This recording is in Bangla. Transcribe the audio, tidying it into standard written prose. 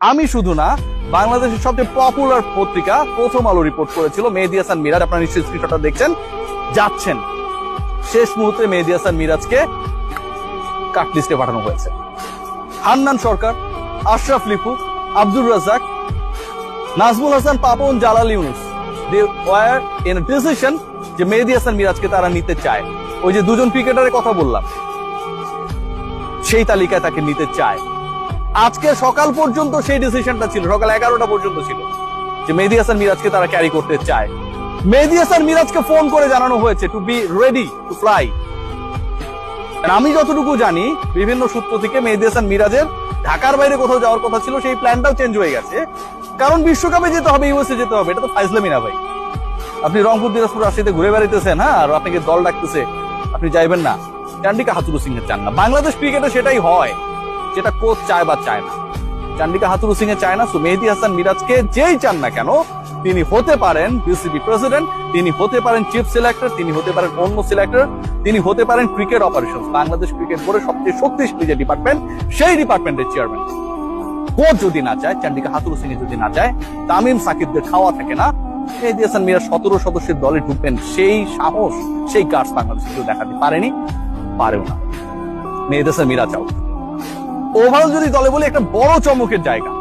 আমি শুধু না, বাংলাদেশের সবচেয়ে পপুলার পত্রিকা প্রথম আলো রিপোর্ট করেছিল মেহেদী হাসান মিরাজ, আপনারা নিশ্চয়ই স্ক্রিনশটটা দেখছেন, যাচ্ছেন। শেষ মুহূর্তে মেহেদী হাসান মিরাজকে কাট লিস্টে পাঠানো হয়েছে। Hannan Sarkar, Ashraf Lipu, Abdur Razzak, Nazmul Hasan Papon, Jalal Yunus, they were in a decision যে মেহেদী হাসান মিরাজকে তারা নিতে চায়। ওই যে দুজন ক্রিকেটারের কথা বললাম, সেই তালিকায় তাকে নিতে চায়। আজকে সকাল পর্যন্ত সেই ডিসিশনটা ছিল, সকাল 11টা পর্যন্ত ছিল যে মেহেদী হাসান মিরাজকে তারা ক্যারি করতে চায়। মেহেদী হাসান মিরাজকে ফোন করে জানানো হয়েছে to be ready to fly. আমি যতটুকু জানি বিভিন্ন সূত্র থেকে মেহেদী হাসান মিরাজের ঢাকার বাইরে কোথাও যাওয়ার কথা ছিল, সেই প্ল্যানটাও চেঞ্জ হয়ে গেছে। কারণ বিশ্বকাপে যেতে হবে, ইউএসএ যেতে হবে, এটা তো ফাইজলামি না ভাই। আপনি রংপুর, দিনাজপুর, রাজশাহীতে ঘুরে বেড়াইতেছেন, হ্যাঁ, আর আপনাকে দল ডাকতেছে, আপনি যাইবেন না? চান্ডিকা হাথুরু সিং এর চান না। বাংলাদেশ ক্রিকেটে সেটাই হয়, যেটা কোচ চায় বা চায় না। চান্ডিকা হাথুরু সিং এর চায় না। সো মেহেদী হাসান মিরাজকে যেই চান না কেন, তিনি হতে পারেন বিসিবি প্রেসিডেন্ট, তিনি হতে পারেন চিফ সিলেক্টর, তিনি হতে পারেন অন্য সিলেক্টর, তিনি হতে পারেন ক্রিকেট অপারেশন, বাংলাদেশ ক্রিকেট বোর্ডের সবচেয়ে শক্তিশালী যে ডিপার্টমেন্ট, সেই ডিপার্টমেন্টের চেয়ারম্যান। কোচ যদি না চায়, চান্ডিকা হাথুরু সিং যদি না চায়, তামিম সাকিবদের খাওয়া থাকে না, মেহেদী হাসান মিরাজ 17 সদস্যের দলে ঢুকবেন, সেই সাহস, সেই গার্ডস বাংলাদেশে কেউ দেখাতে পারেনি, পারেও না। মেহেদী হাসান মিরাজ আউট। ওভারঅল যদি দলে বলি, একটা বড় চমকের জায়গা